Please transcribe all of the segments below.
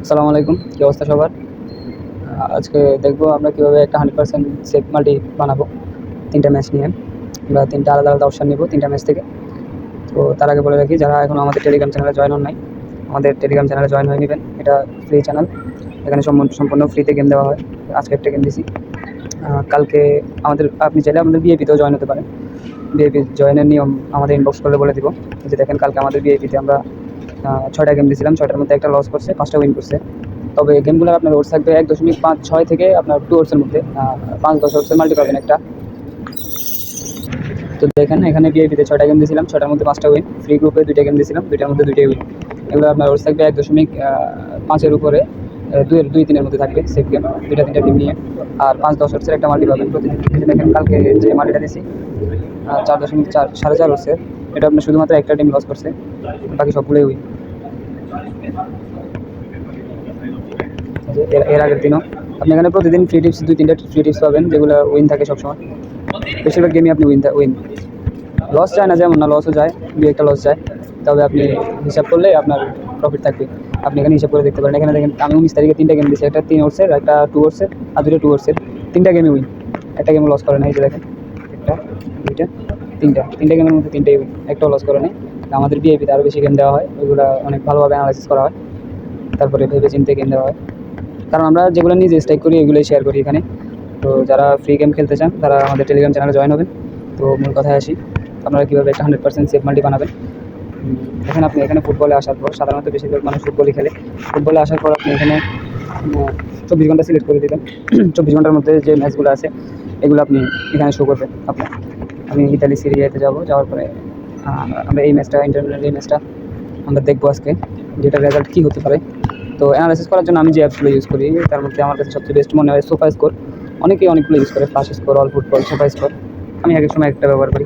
আসসালামু আলাইকুম, কী অবস্থা সবার? আজকে দেখবো আমরা কীভাবে একটা 100% সেফ মাল্টি বানাবো 3টা ম্যাচ নিয়ে। আমরা 3টা আলাদা আলাদা অপশান নিব 3টা ম্যাচ থেকে। তো তার আগে বলে রাখি, যারা এখনও আমাদের টেলিগ্রাম চ্যানেলে জয়েন হন নাই, আমাদের টেলিগ্রাম চ্যানেলে জয়েন হয়ে নেবেন। এটা ফ্রি চ্যানেল, এখানে সম্পূর্ণ ফ্রিতে গেম দেওয়া হয়। আজকে একটা গেম দিছি। কালকে আপনি চাইলে আমাদের বিএপিতেও জয়েন হতে পারেন। বিএপি জয়েনের নিয়ম আমাদের ইনবক্স করলে বলে দিব। যে দেখেন, কালকে আমাদের বিএপিতে আমরা 6টা গেম দিয়েছিলাম, 6টার মধ্যে একটা লস করছে, 5টা উইন করছে। তবে গেমগুলোর আপনার ওর্স থাকবে 1.56 থেকে আপনার 2 ওর্সের মধ্যে, 5-10 ওর্সের মাল্টি পাবেন একটা। তো দেখেন, এখানে বিআইপিতে 6টা গেম দিয়েছিলাম, 6টার মধ্যে 5টা উইন। ফ্রি গ্রুপে 2টা গেম দিয়েছিলাম, 2টার মধ্যে 2টাই উইন। এগুলো আপনার ওর্স থাকবে 1.5-এর উপরে, 2-3-এর মধ্যে থাকবে সেফ গেম, 2-3টা টিম নিয়ে। আর 5-10 ওর্সের একটা মাল্টি পাবেন প্রতিদিন। দেখেন, কালকে যে মাল্টিটা দিয়েছি 4.4 ওর্সের, এটা আপনার শুধুমাত্র একটা টিম লস করছে, বাকি সবগুলোই উইন। এর আগের দিনও আপনি এখানে প্রতিদিন ফ্রি টিপস 2-3টা ফ্রি টিপস পাবেন, যেগুলো উইন থাকে সবসময়। বেশিরভাগ গেমই আপনি উইন। লস যায় না, যেমন না, লসও যায়, একটা লস যায়। তবে আপনি হিসাব করলে আপনার প্রফিট থাকবে। আপনি এখানে হিসাব করে দেখতে পারেন। এখানে দেখেন, আমি 19 তারিখে 3টা গেম দিয়েছি, একটা 3 ওভার্সের, একটা 2 ওভার্সের, আর 2টা 2 ওভার্সের। 3টা গেমই উইন, একটা গেমও লস করে না। এই যে দেখেন, একটা, 2টা, 3টা গেমের মধ্যে 3টাই উইন, একটাও লস করে নেই। আমাদের বিআইপিতে আরও বেশি গেম দেওয়া হয়, ওইগুলো অনেক ভালোভাবে অ্যানালাইসিস করা হয়, তারপরে ভেবে চিন্তে গেম দেওয়া হয়। কারণ আমরা যেগুলো নিজে স্ট্রাইক করি এগুলোই শেয়ার করি এখানে। তো যারা ফ্রি গেম খেলতে চান তারা আমাদের টেলিগ্রাম চ্যানেলে জয়েন হবেন। তো মূল কথায় আসি, আপনারা কীভাবে একটা 100% সেফ মাল্টি বানাবেন। দেখেন, আপনি এখানে ফুটবলে আসার পর, সাধারণত বেশিরভাগ মানুষ ফুটবলই খেলে। ফুটবলে আসার পর আপনি এখানে 24 ঘন্টা সিলেক্ট করে দেবেন। 24 ঘন্টার মধ্যে যে ম্যাচগুলো আছে এগুলো আপনি এখানে শো করবেন আপনার। আমি ইতালি সিরিয়াতে যাওয়ার পরে আমরা এই ম্যাচটা, ইন্টারমিলানের এই ম্যাচটা আমরা দেখবো আজকে, যেটার রেজাল্ট কী হতে পারে। তো অ্যানালাইসিস করার জন্য আমি যে অ্যাপসগুলো ইউজ করি, তার মধ্যে আমার কাছে সবচেয়ে বেস্ট মনে হয় সোফা স্কোর। অনেকেই অনেকগুলো ইউজ করে, Flashscore, All Football, Sofascore. আমি এক এক সময় একটা ব্যবহার করি।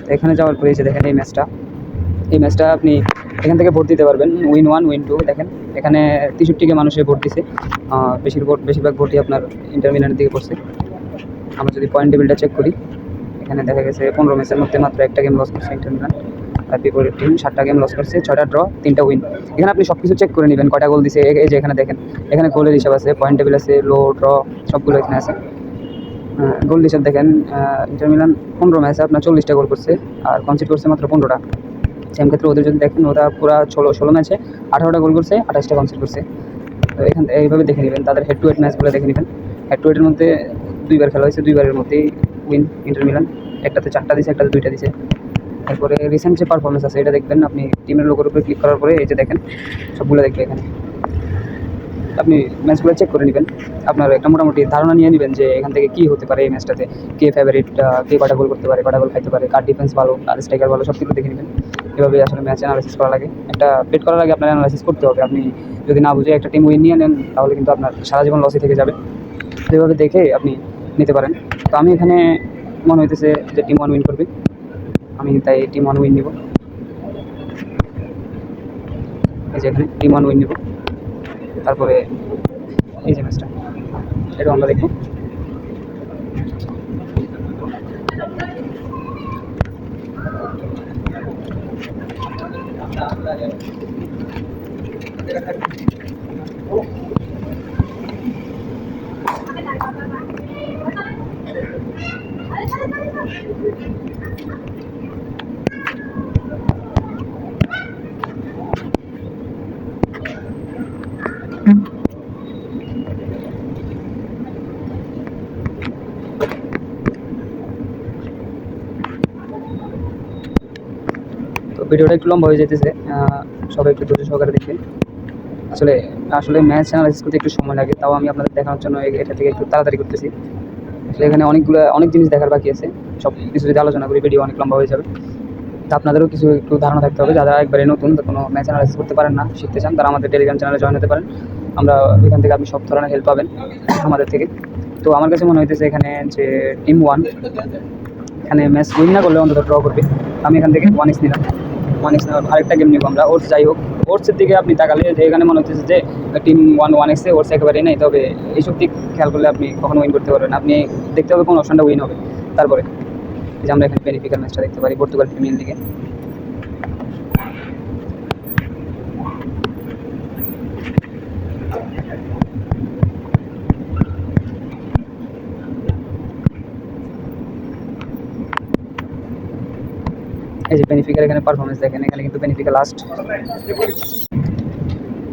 তো এখানে যাওয়ার পরে যে দেখেন, এই ম্যাচটা আপনি এখান থেকে ভোট দিতে পারবেন, উইন 1, উইন 2। দেখেন, এখানে 63কে মানুষের ভোট দিছে। বেশিরভাগ ভোটই আপনার ইন্টার মিলানের দিকে পড়ছে। আমরা যদি পয়েন্ট টেবিলটা চেক করি, এখানে দেখা গেছে 15 ম্যাচের মধ্যে মাত্র একটা গেম লস করছে ইন্টার মিলান। আর বিপরীত টিম 7টা গেম লস করছে, 6টা ড্র, 3টা উইন। এখানে আপনি সব কিছু চেক করে নেবেন, কয়টা গোল দিছে। এই যে এখানে দেখেন, এখানে গোলের হিসাব আছে, পয়েন্ট টেবিল আছে, লো, ড্র, সবগুলো এখানে আছে। গোল হিসাব দেখেন, ইন্টার মিলান 15 ম্যাচে আপনার 40টা গোল করছে, আর কনসিড করছে মাত্র 15টা। সেম ক্ষেত্রে ওদের যদি দেখেন, ওরা পুরো 16 ম্যাচে 18টা গোল করছে, 28টা কনসিড করছে। তো এইভাবে দেখে নেবেন, তাদের হেড টু হেড ম্যাচগুলো দেখে নেবেন। হেড টু হেডের মধ্যে 2বার খেলা হয়েছে, 2বারের মধ্যেই উইন ইন্টার মিলান। একটাতে 4টা দিছে, একটাতে 2টা দিছে। তারপরে রিসেন্ট যে পারফরমেন্স আছে এটা দেখবেন। আপনি টিমের লোগোর উপরে ক্লিক করার পরে এই যে দেখেন, সবগুলো দেখবে এখানে। আপনি ম্যাচগুলো চেক করে নেবেন, আপনার একটা মোটামুটি ধারণা নিয়ে নেবেন যে এখান থেকে কী হতে পারে এই ম্যাচটাতে, কে ফেভারিট, কে কটা গোল করতে পারে, কটা গোল খাইতে পারে, কার ডিফেন্স ভালো, কার স্ট্রাইকার ভালো, সব কিছু দেখে নেবেন। এভাবে আসলে ম্যাচ অ্যানালাইসিস করা লাগে। একটা বেট করার আগে আপনার অ্যানালাইসিস করতে হবে। আপনি যদি না বুঝে একটা টিম উইন নিয়ে নেন, তাহলে কিন্তু আপনার সারা জীবন লসই থেকে যাবে। এভাবে দেখে আপনি নিতে পারেন। তো আমি এখানে মনে হইতেছে যে টিম 1 উইন করবে, আমি তাই টিম 1 উইন নিব। এই যে এখানে টিম 1 উইন নিব। তারপরে এই যে ম্যাচটা, এটা আমরা দেখব। তো ভিডিওটা একটু লম্বা হয়ে যেতেছে, সবাই একটু ধৈর্য সহকারে দেখবেন। আসলে আসলে ম্যাচ অ্যানালাইসিস করতে একটু সময় লাগে, তাও আমি আপনাদের দেখানোর জন্য এটা থেকে একটু তাড়াতাড়ি করতেছি। আসলে এখানে অনেক জিনিস দেখার বাকি আছে, সব কিছু যদি আলোচনা করি ভিডিও অনেক লম্বা হয়ে যাবে। তো আপনাদেরও কিছু একটু ধারণা থাকতে হবে। যারা একবারে নতুন, কোনো ম্যাচ অ্যানালাইসিস করতে পারেন না, শিখতে চান, তারা আমাদের টেলিগ্রাম চ্যানেলে জয়েন হতে পারেন। আমরা এখান থেকে আপনি সব ধরনের হেল্প পাবেন আমাদের থেকে। তো আমার কাছে মনে হইতেছে এখানে যে টিম 1 এখানে ম্যাচ উইন না করলে অন্তত ড্র করবে। আমি এখান থেকে 1x নিলাম। 1x নেওয়ার আরেকটা গেম নিব আমরা, ওর্স। যাই হোক, ওর্সের দিকে আপনি তাকালে যে এখানে মনে হচ্ছে যে টিম 1-1xে ওর্স একেবারেই নেই। তবে এইসব দিক খেয়াল করলে আপনি কখনো উইন করতে পারবেন। আপনি দেখতে হবে কোন অপশনটা উইন হবে। তারপরে যে আমরা এখানে বেনিফিকার ম্যাচটা দেখতে পারি, পর্তুগাল প্রিমিয়ার লিগে। এই যে বেনিফিকার এখানে পারফরমেন্স দেখেন, এখানে কিন্তু বেনিফিকা লাস্ট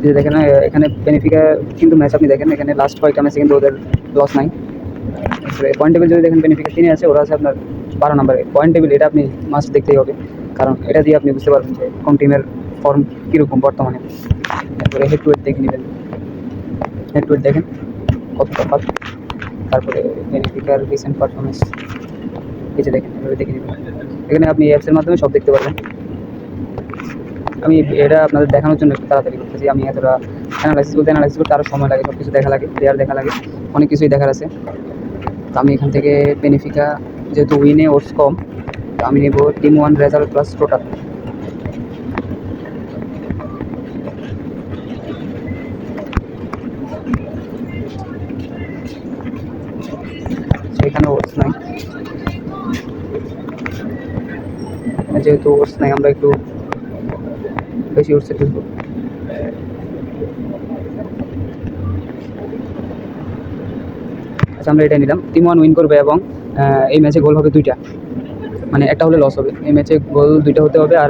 যে দেখেন এখানে বেনিফিকা কিন্তু ম্যাচ আপনি দেখেন এখানে লাস্ট কয়েকটা ম্যাচে কিন্তু ওদের লস নাই। পয়েন্ট টেবিল যদি দেখেন বেনিফিকা 3 আছে, ওরা আছে আপনার 12 নম্বরে পয়েন্ট টেবিল। এটা আপনি মাস্ট দেখতেই হবে, কারণ এটা দিয়ে আপনি বুঝতে পারবেন যে কোন টিমের ফর্ম কীরকম বর্তমানে। তারপরে হেড টু হেড দেখে নেবেন, হেড টু হেড দেখেন কত তফাৎ। তারপরে বেনিফিকার রিসেন্ট পারফরমেন্স এই যে দেখেন, এভাবে দেখে নেবেন। এখানে আপনি অ্যাপসের মাধ্যমে সব দেখতে পারবেন। আমি এটা আপনাদের দেখানোর জন্য একটু তাড়াতাড়ি করতেছি। আমি এতটা অ্যানালাইসিস করতে আরও সময় লাগে, সব কিছু দেখা লাগে, প্লেয়ার দেখা লাগে, অনেক কিছুই দেখার আছে। তো আমি এখান থেকে বেনিফিকা যেহেতু উইনে ওটস কম, তো আমি নেব টিম 1 রেজাল্ট প্লাস টোটাল। সেখানে ওটস নাই, যেহেতু ওটস নাই আমরা একটু বেশি ওটসে খেলবো। আচ্ছা, আমরা এটা নিলাম, টিম 1 উইন করবে এবং এই ম্যাচে গোল হবে 2টা, মানে একটা হলে লস হবে। এই ম্যাচে গোল 2টা হতে হবে আর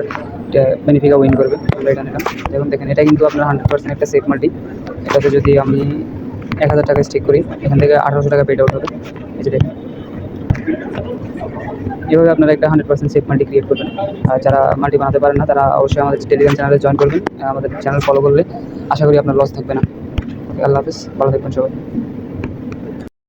বেনিফিকা উইন করবে। আমরা এটা নিলাম। দেখেন এটা কিন্তু আপনার 100% একটা সেফ মাল্টি। এটাতে যদি আমি 1000 টাকা স্টেক করি, এখান থেকে 1800 টাকা পেড আউট হবে। এই যে দেখেন, এভাবে আপনারা একটা 100% সেফ মাল্টি ক্রিয়েট করবেন। আর যারা মাল্টি বানাতে পারেন না, তারা অবশ্যই আমাদের টেলিগ্রাম চ্যানেলে জয়েন করবেন। আমাদের চ্যানেল ফলো করলে আশা করি আপনার লস থাকবে না। আল্লাহ হাফিজ, ভালো থাকবেন সবাই।